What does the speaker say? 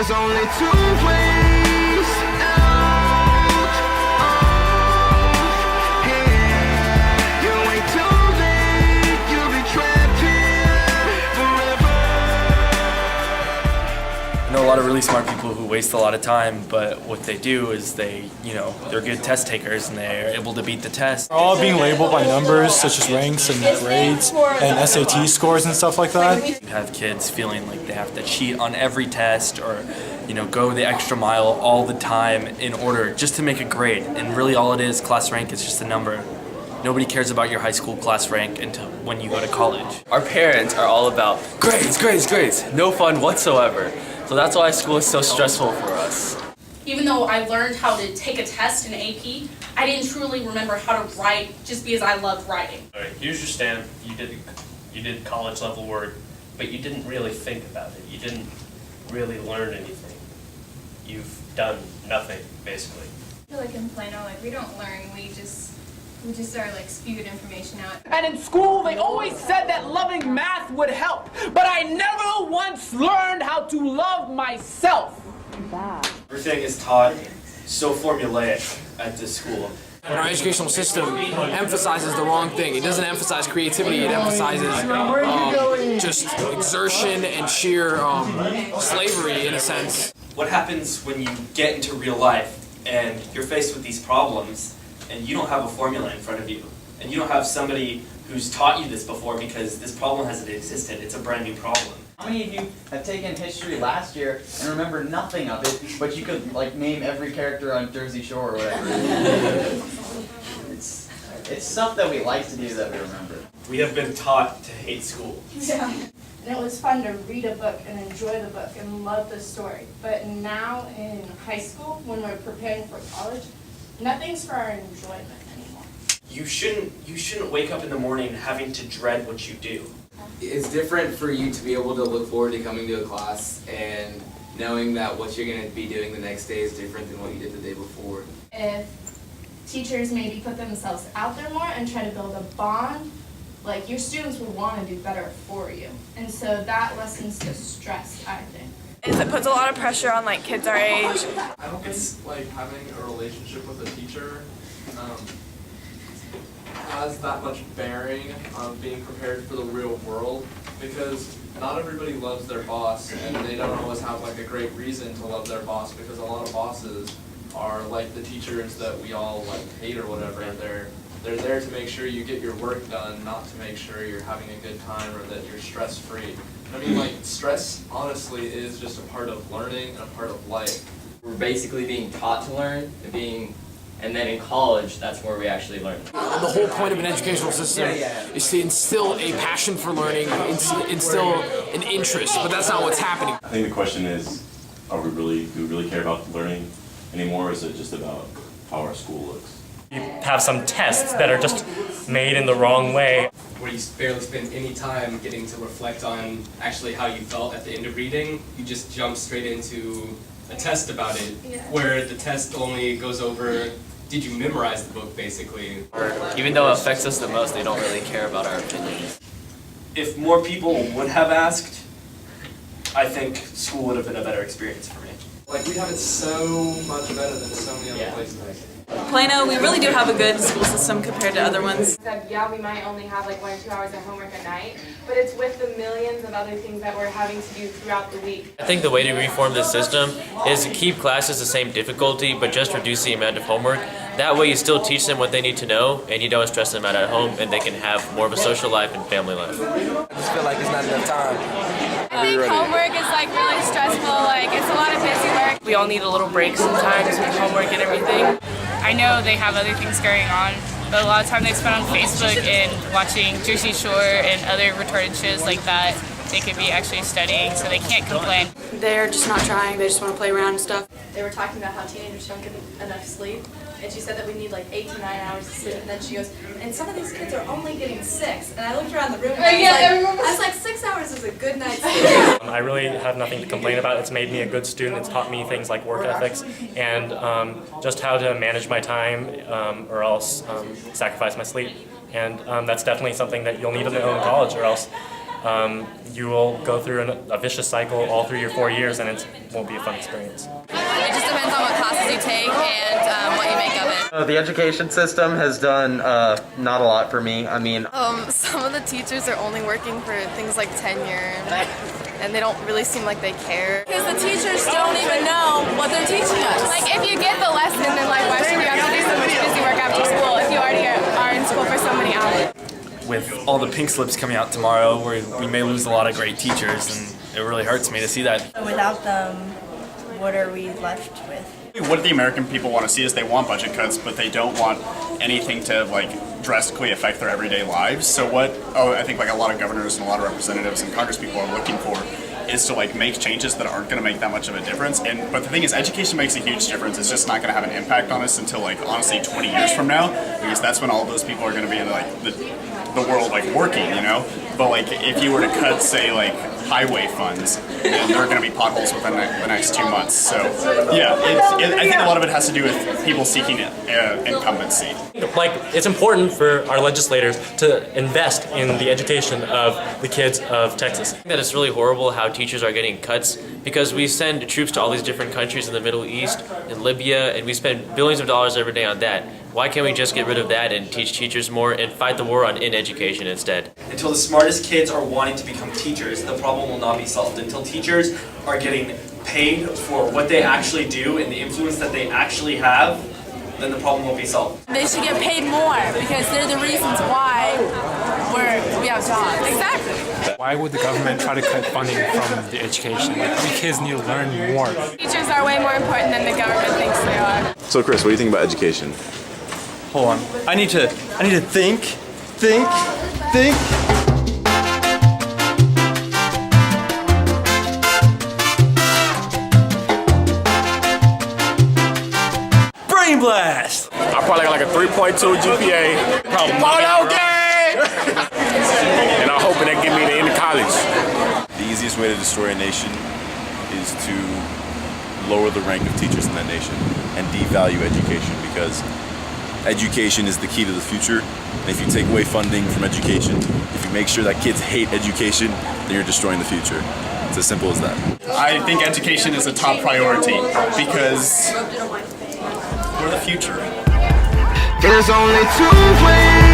There's only two ways out of here. You ain't too late, you'll be trapped here forever. I know a lot of really smart people who waste a lot of time, but what they do is they're good test takers and they're able to beat the test. We're all being labeled by numbers such as ranks and grades and SAT scores and stuff like that. You have kids feeling like they have to cheat on every test or go the extra mile all the time in order just to make a grade. And really all it is, class rank is just a number. Nobody cares about your high school class rank until when you go to college. Our parents are all about grades, grades, grades, no fun whatsoever. So that's why school is so stressful for us. Even though I learned how to take a test in AP, I didn't truly remember how to write just because I loved writing. All right, here's your stamp. You did college level work, but you didn't really think about it. You didn't really learn anything. You've done nothing, basically. I feel like in Plano, we don't learn, we just are spewing information out. And in school, they always said that loving math would help, but I never once learned how to love myself. Everything is taught so formulaic at this school. And our educational system emphasizes the wrong thing. It doesn't emphasize creativity, it emphasizes just exertion and sheer slavery in a sense. What happens when you get into real life and you're faced with these problems and you don't have a formula in front of you and you don't have somebody who's taught you this before because this problem hasn't existed, it's a brand new problem. How many of you have taken history last year and remember nothing of it, but you could name every character on Jersey Shore or whatever? It's stuff that we like to do that we remember. We have been taught to hate school. Yeah. And it was fun to read a book and enjoy the book and love the story. But now in high school, when we're preparing for college, nothing's for our enjoyment anymore. You shouldn't wake up in the morning having to dread what you do. It's different for you to be able to look forward to coming to a class and knowing that what you're going to be doing the next day is different than what you did the day before. If teachers maybe put themselves out there more and try to build a bond, your students would want to do better for you. And so that lessens the stress, I think. It puts a lot of pressure on kids our age. I don't think having a relationship with a teacher has that much bearing on being prepared for the real world, because not everybody loves their boss and they don't always have a great reason to love their boss, because a lot of bosses are like the teachers that we all hate or whatever. They're there to make sure you get your work done, not to make sure you're having a good time or that you're stress-free. I mean, stress honestly is just a part of learning and a part of life. We're basically being taught to learn and then in college, that's where we actually learn. The whole point of an educational system is to instill a passion for learning, instill an interest, but that's not what's happening. I think the question is, do we really care about learning anymore, or is it just about how our school looks? You have some tests that are just made in the wrong way. Where you barely spend any time getting to reflect on actually how you felt at the end of reading. You just jump straight into a test about it, where the test only goes over, did you memorize the book, basically? Even though it affects us the most, they don't really care about our opinions. If more people would have asked, I think school would have been a better experience for me. We have it so much better than so many other places. Plano, we really do have a good school system compared to other ones. Yeah, we might only have 1 or 2 hours of homework a night, but it's with the millions of other things that we're having to do throughout the week. I think the way to reform this system is to keep classes the same difficulty, but just reduce the amount of homework. That way you still teach them what they need to know, and you don't stress them out at home, and they can have more of a social life and family life. I just feel like it's not enough time. I think homework is really stressful, it's a lot of busy work. We all need a little break sometimes with homework and everything. I know they have other things going on, but a lot of time they spend on Facebook and watching Jersey Shore and other retarded shows like that. They could be actually studying, so they can't complain. They're just not trying, they just want to play around and stuff. They were talking about how teenagers don't get enough sleep, and she said that we need 8 to 9 hours of sleep, and then she goes, and some of these kids are only getting 6, and I looked around the room and I was like 6 hours is a good night's sleep. I really have nothing to complain about. It's made me a good student. It's taught me things like work ethics and just how to manage my time or else sacrifice my sleep. And that's definitely something that you'll need to know in college, or else you will go through a vicious cycle all through your 4 years, and it won't be a fun experience. It just depends on what classes you take and what you make of it. The education system has done not a lot for me. I mean, Some of the teachers are only working for things like tenure, and they don't really seem like they care. Because the teachers don't even know what they're teaching us. Like, if you get the lesson, then like, why should you have to do so much busy work after school if you already are in school for so many hours? With all the pink slips coming out tomorrow, we may lose a lot of great teachers, and it really hurts me to see that. Without them, what are we left with? What the American people want to see is they want budget cuts, but they don't want anything to like drastically affect their everyday lives. So I think like a lot of governors and a lot of representatives and Congress people are looking for is to like make changes that aren't going to make that much of a difference. But the thing is, education makes a huge difference. It's just not going to have an impact on us until like honestly 20 years from now, because that's when all those people are going to be in like the world like working, you know. But like if you were to cut, say, like highway funds, then there are going to be potholes within the next 2 months. So yeah, I think a lot of it has to do with people seeking incumbency. Like, it's important for our legislators to invest in the education of the kids of Texas. I think that it's really horrible how teachers are getting cuts, because we send troops to all these different countries in the Middle East, in Libya, and we spend billions of dollars every day on that. Why can't we just get rid of that and teach teachers more and fight the war in education instead? Until the smartest kids are wanting to become teachers, the problem will not be solved. Until teachers are getting paid for what they actually do and the influence that they actually have, then the problem won't be solved. They should get paid more because they're the reasons why we have jobs. Exactly. Why would the government try to cut funding from the education? Like, we kids need to learn more. Teachers are way more important than the government thinks they are. So Chris, what do you think about education? Hold on. I need to think. Brain blast! I probably got like a 3.2 GPA. Probably Polo gang! And I'm hoping they get me to end of college. The easiest way to destroy a nation is to lower the rank of teachers in that nation and devalue education, because education is the key to the future. And if you take away funding from education, if you make sure that kids hate education, then you're destroying the future. It's as simple as that. I think education is a top priority because we're the future. There's only two ways